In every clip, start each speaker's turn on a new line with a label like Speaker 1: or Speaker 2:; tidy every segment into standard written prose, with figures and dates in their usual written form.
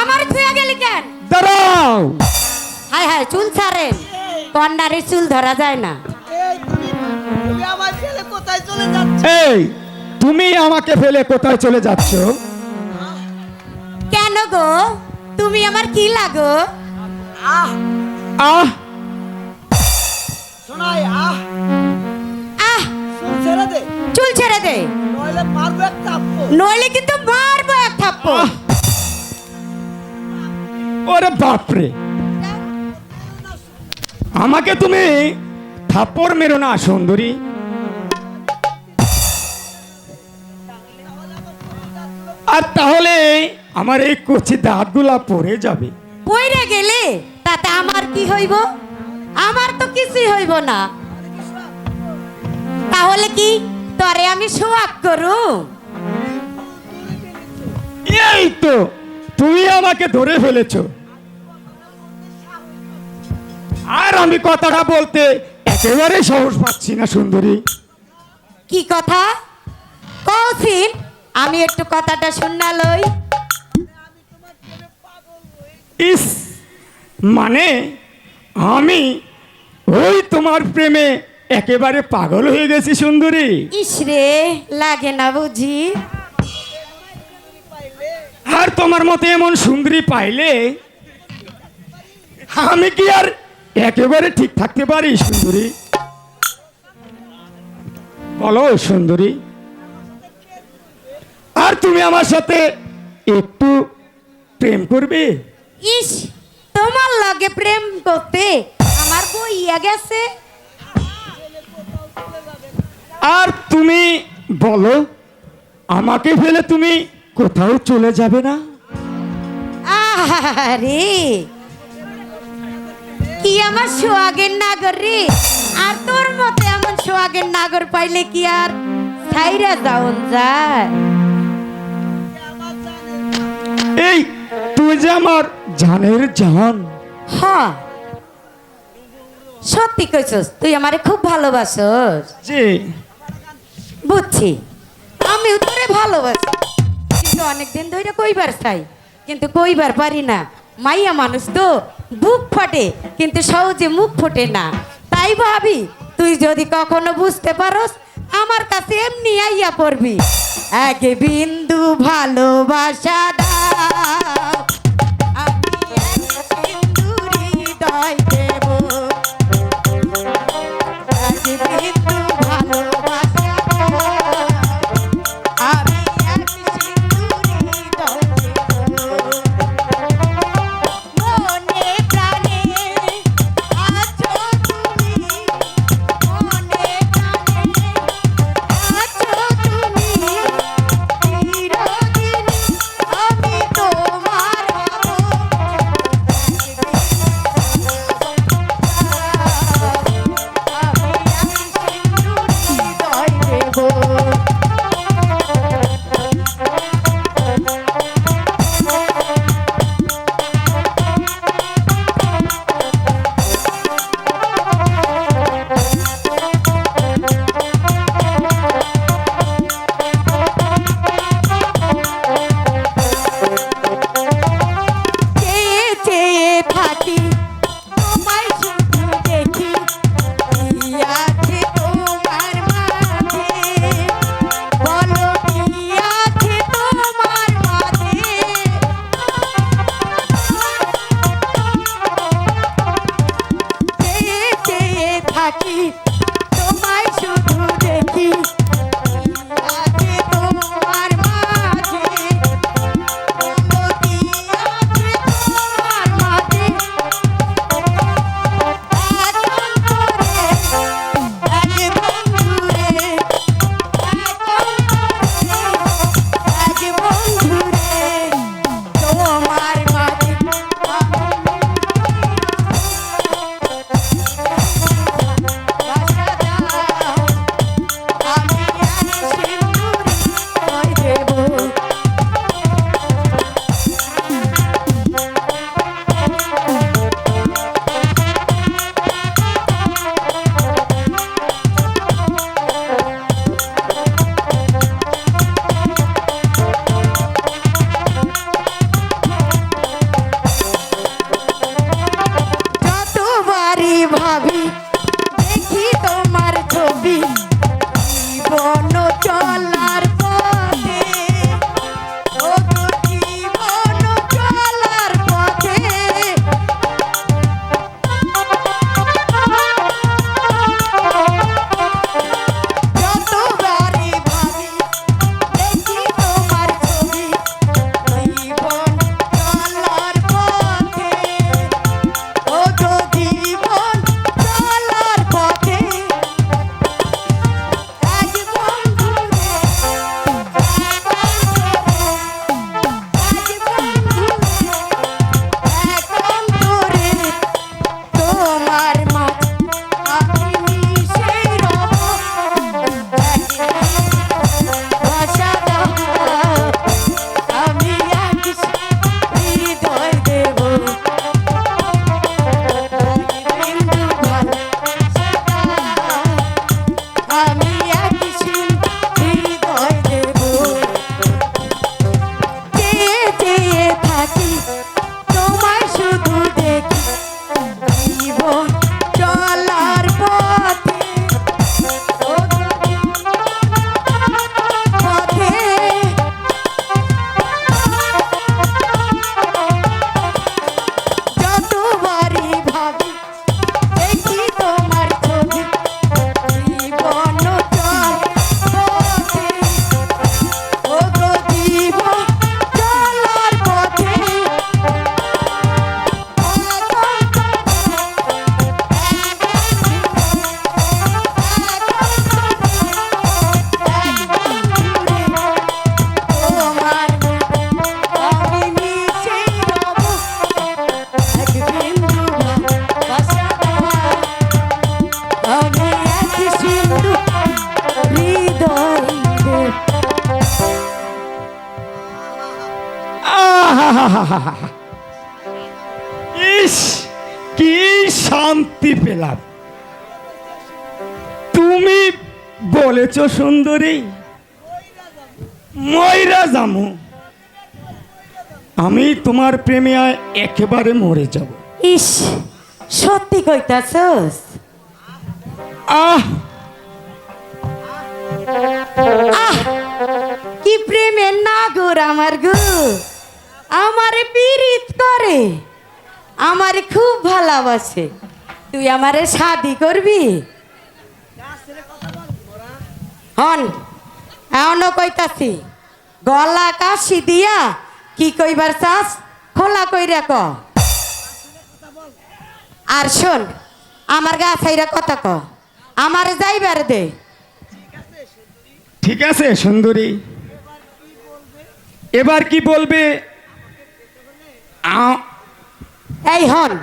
Speaker 1: আমার থুয়া গেলি কেন?
Speaker 2: দাঁড়াও।
Speaker 1: হায় হায়, চুল ছাড়েন, কন্ডারে চুল ধরা যায় না।
Speaker 3: তুমি আমার ছেলে কোথায় চলে যাচ্ছ?
Speaker 2: এই তুমি আমাকে ফেলে কোথায় চলে যাচ্ছ?
Speaker 1: কেন গো, তুমি আমার কি লাগো?
Speaker 3: আহ
Speaker 2: আহ
Speaker 3: শোনাই, আহ
Speaker 1: আহ,
Speaker 3: চুল ছেড়ে দে,
Speaker 1: চুল ছেড়ে দে,
Speaker 3: নইলে মারবো এক থাপ্পড়।
Speaker 1: নইলে কিন্তু মারবো এক থাপ্পড়।
Speaker 2: ওরে বাপরে, আমাকে তুমি থাপ্পড় মেরো না সুন্দরী। আর তাহলে আমার এই কচি দাঁতগুলা পড়ে যাবে।
Speaker 1: পইরে গেলে তাতে আমার কি হইব? আমার তো কিছুই হইব না। তাহলে কি তরে আমি সোয়াগ করু?
Speaker 2: এই তো তুমি আমাকে ধরে ফেলেছো। আর আমি কথাটা বলতে একেবারে সাহস পাচ্ছি না সুন্দরী।
Speaker 1: কি কথা কৌছিন? আমি একটু কথাটা শুননা লই।
Speaker 2: ইস, মানে আমি ওই তোমার প্রেমে একেবারে পাগল হয়ে গেছি সুন্দরী।
Speaker 1: ইসরে, লাগে না বুঝি?
Speaker 2: আর তোমার মতো এমন সুন্দরী পাইলে আমি কি আর একেবারে ঠিক থাকতে পারি সুন্দরী? বলো সুন্দরী, আর তুমি আমার সাথে একটু প্রেম করবে?
Speaker 1: ইস, তোমার লগে প্রেম করতে আমার বইয়া গেছে।
Speaker 2: আর তুমি বলো, আমাকে ফেলে তুমি কোথাও চলে যাবে না?
Speaker 1: আরে কি আমার সোহাগের নাগর রে! আর তোর মতে এমন সোহাগের নাগর পাইলে কি আর ছাইরা যাওন যায়?
Speaker 2: এই তুই যে আমার জানের জান।
Speaker 1: হ্যাঁ, সত্যি কইছস, তুই আমারে খুব ভালোবাসস।
Speaker 2: যে
Speaker 1: বুঝছি, আমিও তোরে ভালোবাসি, কিন্তু অনেকদিন ধরে কইবার চাই, কিন্তু কইবার পারি না। মাইয়া মানুষ তো, বুক ফাটে কিন্তু সহজে মুখ ফোটে না। তাই ভাবি তুই যদি কখনো বুঝতে পারস, আমার কাছে এমনি আইয়া পড়বি। এক বিন্দু ভালোবাসা দাও, আমি এক সিন্দুর হৃদয় দেব। এক বিন্দু ভালোবাসা দাও, আমি এক সিন্দুর হৃদয় দেব। মনে প্রাণে আছো তুমি, মনে প্রাণে আছো তুমি, চিরদিন আমি
Speaker 2: আহাহাহাহা। ইস কি শান্তি পেলাম। তুমি বলেছ সুন্দরী, ময়রা জামু, আমি তোমার প্রেমে একেবারে মরে যাব।
Speaker 1: ইস, সত্যি কইতাছস?
Speaker 2: আহ
Speaker 1: আহ, কি প্রেমের নাগর আমার গো, আমারে পীড়িত করে, আমারে খুব ভালোবাসে। তুই আমারে শাদি করবি? হন, এমনও কইতাছি, গলা কাশি দিয়া কি কইবার চাস খোলা কইরা ক। আর শোন, আমার গা ছাইরা কথা ক, আমারে যাইবার দে।
Speaker 2: ঠিক আছে সুন্দরী, এবার কি বলবে?
Speaker 1: এই হন,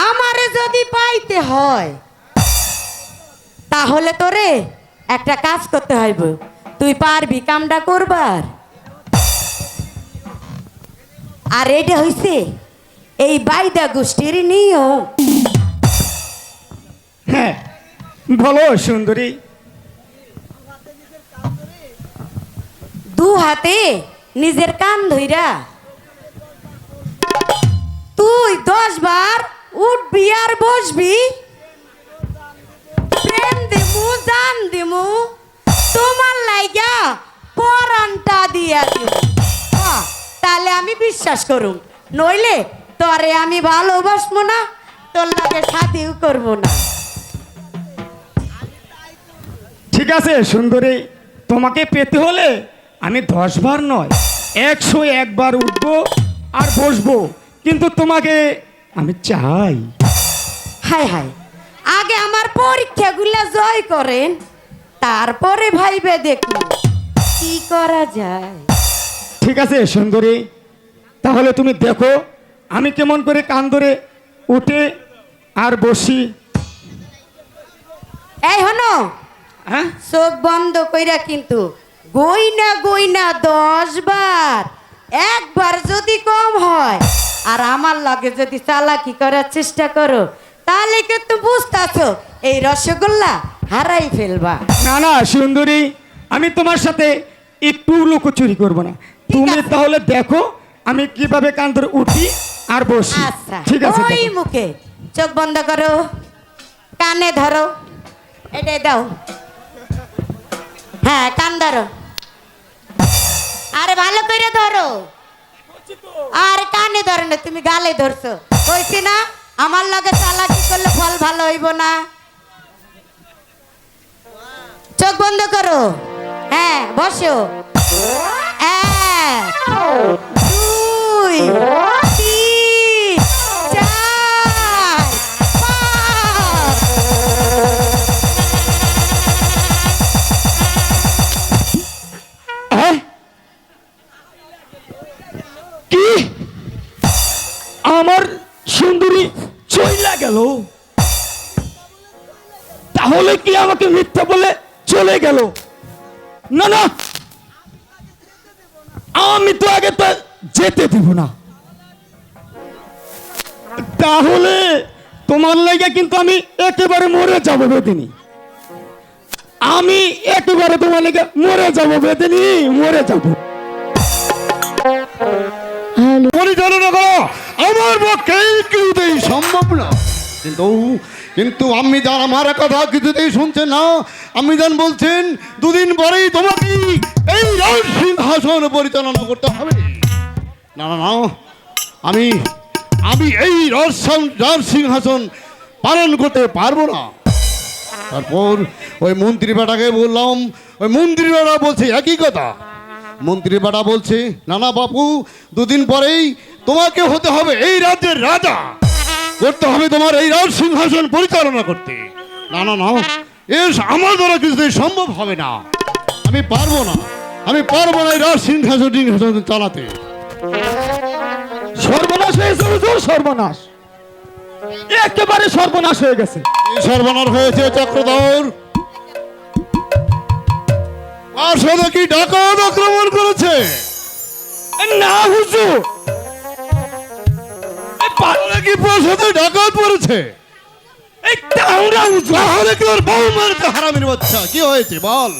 Speaker 1: আমারে যদি পাইতে হয় তাহলে তোরে একটা কাজ করতে হইব। তুই পারবি কামটা করবার? আর এটা হইছে এই বাইদা গোষ্ঠীর নিয়ম।
Speaker 2: হ্যাঁ বলো সুন্দরী।
Speaker 1: দু হাতে নিজের কান ধইরা তুই 10 বার উঠবি আর বসবি। প্রেম দিমু, জান দিমু, তোমার লাইগা পরানটা দিয়া দিমু। তাহলে আমি বিশ্বাস করুম, নইলে তোরে আমি ভালোবাসবো না, তোর লাগে শাদিও করবো না।
Speaker 2: ঠিক আছে সুন্দরী, তোমাকে পেতে হলে আমি 10 বার নয় 101 বার উঠবো আর বসবো, কিন্তু তোমাকে আমি চাই।
Speaker 1: হায় হায়, আগে আমার পরীক্ষাগুলা জয় করেন, তারপরে ভাইবে দেখুন কি করা যায়।
Speaker 2: ঠিক আছে সুন্দরী, তাহলে তুমি দেখো আমি কেমন করে কান ধরে উঠে আর বসি।
Speaker 1: এই হনো,
Speaker 2: হ্যাঁ
Speaker 1: চোখ বন্ধ কইরা কিন্তু গইনা গইনা 10 বার, একবার যদি কম হয় আর আমার লগে যদি চালাকি করার চেষ্টা করো, তাহলে কিন্তু বুঝতাছো এই রসগোল্লা হারাই ফেলবা।
Speaker 2: না না সুন্দরী, আমি তোমার সাথে একটু লুকোচুরি করব না। তুমি
Speaker 1: আছে।
Speaker 2: তাহলে দেখো আমি কিভাবে কান ধরে উঠি আর বসি।
Speaker 1: আচ্ছা,
Speaker 2: ঠিক আছে
Speaker 1: ওই
Speaker 2: দেখো।
Speaker 1: মুখে চোখ বন্ধ করো, কানে ধরো, এটাই দাও। হ্যাঁ, কান ধরো, আরে ভালো করে ধরো। আর কানে ধরো না, তুমি গালে ধরছো। কইছি না আমার লগে চালাকি করলে ফল ভালো হইব না। চোখ বন্ধ করো, হ্যাঁ বসো। 1 2 3 4 5।
Speaker 2: হ্যাঁ? কি আমার সুন্দরী চইলা গেল? তাহলে কি আমাকে মিথ্যা বলে চলে গেল? না না, আমি তো আগে তো যেতে দিব না। তাহলে তোমার লাগে কিন্তু আমি একেবারে মরে যাবো বেদিনী। আমি একেবারে তোমার লেগে মরে যাবো বেদিনী, মরে যাবো।
Speaker 4: পরিচালনা করা আমার পক্ষে কিছুতেই সম্ভব না। কিন্তু কিন্তু আমি যান আমার কথা কিছুতেই শুনছেন না। আমি যান বলছেন 2 দিন পরেই তোমাকে এই রাজ সিংহাসন পরিচালনা করতে হবে। না না না, আমি আমি এই রাজ সিংহাসন পালন করতে পারবো না। তারপর ওই মন্ত্রী বেটাকে বললাম, ওই মন্ত্রী বেটা বলছে একই কথা। মন্ত্রী বেটা বলছে না না বাপু, 2 দিন পরেই তোমাকে হতে হবে এই রাজ্যের রাজা, করতে হবে তোমার এই রাজ সিংহাসন পরিচালনা করতে। না না না, এর আমার দ্বারা কিছুতেই সম্ভব হবে না। আমি পারবো না, আমি পারবো না এই রাজ সিংহাসন চালাতে।
Speaker 2: সর্বনাশ হয়েছে হুজুর, সর্বনাশ, একেবারে সর্বনাশ হয়ে গেছে।
Speaker 4: এই সর্বনাশ হয়েছে চক্রধর। আর সাথে কি ডাকাত আক্রমণ করেছে?
Speaker 2: না হুজুর। এই
Speaker 4: তাহলে কি প্রসাদে ডাকাত পড়েছে?
Speaker 2: এই তাওরা হুজুর।
Speaker 4: তাহলে কি ওর বউ মারতে হারামির বাচ্চা? কি হয়েছে বল?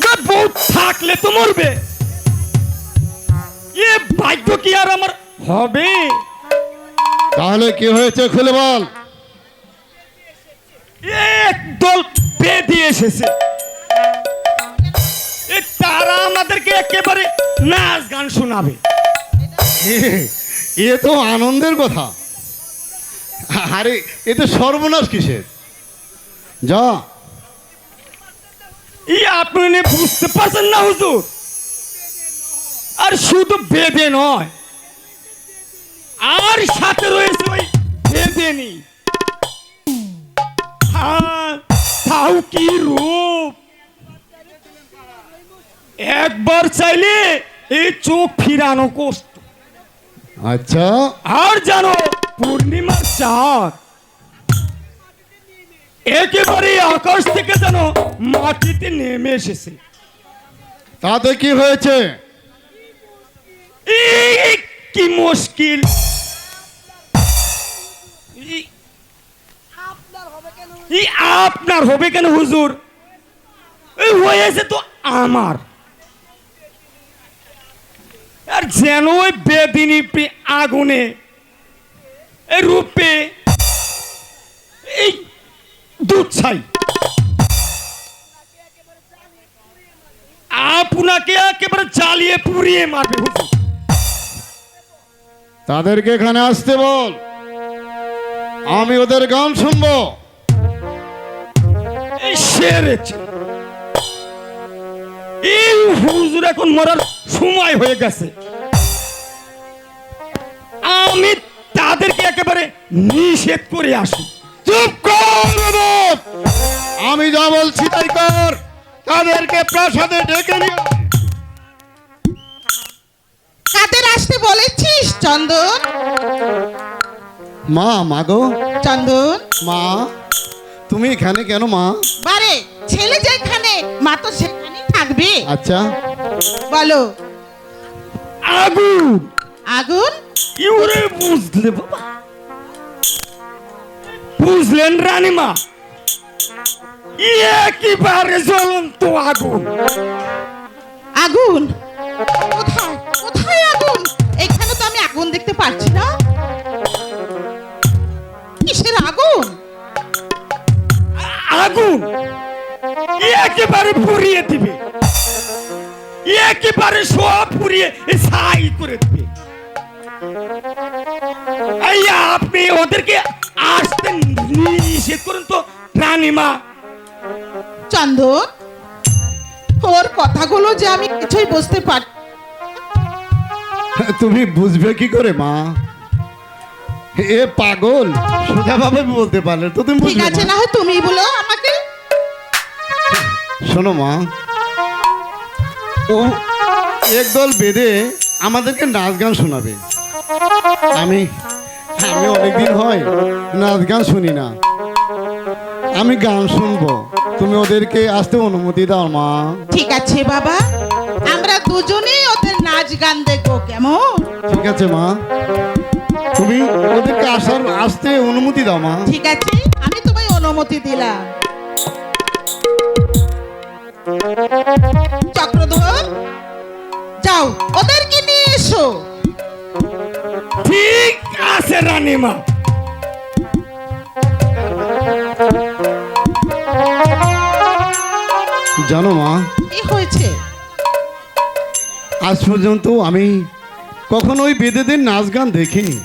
Speaker 2: না বউ থাকলে তো মরবে। এ ভাগ্য কি আর আমার হবে?
Speaker 4: তাহলে কি হয়েছে খুলে বল।
Speaker 2: একদল বেদি এসেছে। এ তারা আমাদেরকে একেবারে নাচ গান শোনাবে।
Speaker 4: এ তো আনন্দের কথা। আরে এ তো সর্বনাশ কিসের? যা
Speaker 2: আপনি বুঝতে পারছেন না হুজুর? আর শুধু বেদে নয়, আর সাথে রয়েছে ওই বেদেনি। তাও কি রূপ! একবার চাইলে এই চোখ ফিরানো কষ্ট।
Speaker 4: আচ্ছা,
Speaker 2: আর জানো পূর্ণিমার চাঁদ একেবারে আকাশ থেকে যেন মাটিতে নেমে এসেছে।
Speaker 4: তাতে কি হয়েছে?
Speaker 2: এই কি মুশকিল! এই আপনার হবে কেন হুজুর? এই হয়েছে তো আমার। আর যেন ওই বেদিনী আগুনে এই রূপে এই দুধ ছাই আপনাকে একেবারে জ্বালিয়ে পুড়িয়ে মারবে হুজুর।
Speaker 4: তাদেরকে এখানে আসতে বল, আমি ওদের গান শুনবো।
Speaker 2: এই সেরেছে, এই হুজুর এখন মরার সময় হয়ে গেছে। আমি তাদেরকে একেবারে নিষেধ করে আসি।
Speaker 4: চুপ কর বাপ! আমি যা বলছি তাই কর। তাদেরকে প্রাসাদে ডেকে নিয়ে আয়।
Speaker 3: কাদের আসতে বলেছিস চন্দন?
Speaker 4: মা, মাগো
Speaker 3: চন্দন,
Speaker 4: মা, তুমি এখানে কেন মা?
Speaker 3: বারে ছেলে যেখানে মা তো সেখানেই থাকবে।
Speaker 4: আচ্ছা,
Speaker 3: বলো।
Speaker 2: আগুন
Speaker 3: আগুন?
Speaker 2: ইউরে বুঝলে বাবা, বুঝলেন রানীমা? একেবারে জ্বলন্ত আগুন।
Speaker 3: আগুন? কোথায় কোথায় আগুন? এখানে তো আমি আগুন দেখতে পাচ্ছি না। কিসের আগুন?
Speaker 2: আগুন একেবারে পুড়িয়ে দিবে, একেবারে সব পুড়িয়ে ছাই করে দিবে। এই আপনি ওদেরকে আসতে নিষেধ করুন তো রানীমা।
Speaker 3: চন্দন, ওর কথাগুলো যে আমি কিছুই বুঝতে পারি।
Speaker 4: তুমি বুঝবে কি করে মা? এ পাগল, সোজাভাবে বলতে পারলে তো তুমি
Speaker 3: ঠিক
Speaker 4: বুঝবে
Speaker 3: আছে,
Speaker 4: না।
Speaker 3: না হয় তুমি বলো আমাকে।
Speaker 4: শোনো মা, ও একদল বেঁধে আমাদেরকে নাচ গান শোনাবে। আমি আমি অনেকদিন হয় নাচ গান শুনি না। আমি গান শুনবো, তুমি ওদেরকে আসতে অনুমতি দাও মা।
Speaker 3: ঠিক আছে বাবা, আমরা দুজনেই ওদের নাচ গান দেখবো, কেমন?
Speaker 4: ঠিক আছে মা, তুমি ওদেরকে আসতে অনুমতি দাও মা।
Speaker 3: ঠিক আছে, আমি তোমায় অনুমতি দিলাম। চক্রধর, যাও ওদেরকে নিয়ে এসো।
Speaker 2: ঠিক আছে রানীমা।
Speaker 4: জানো মা,
Speaker 3: কি হয়েছে?
Speaker 4: আজ পর্যন্ত আমি কখনো ওই বেদেদের নাচ গান দেখিনি।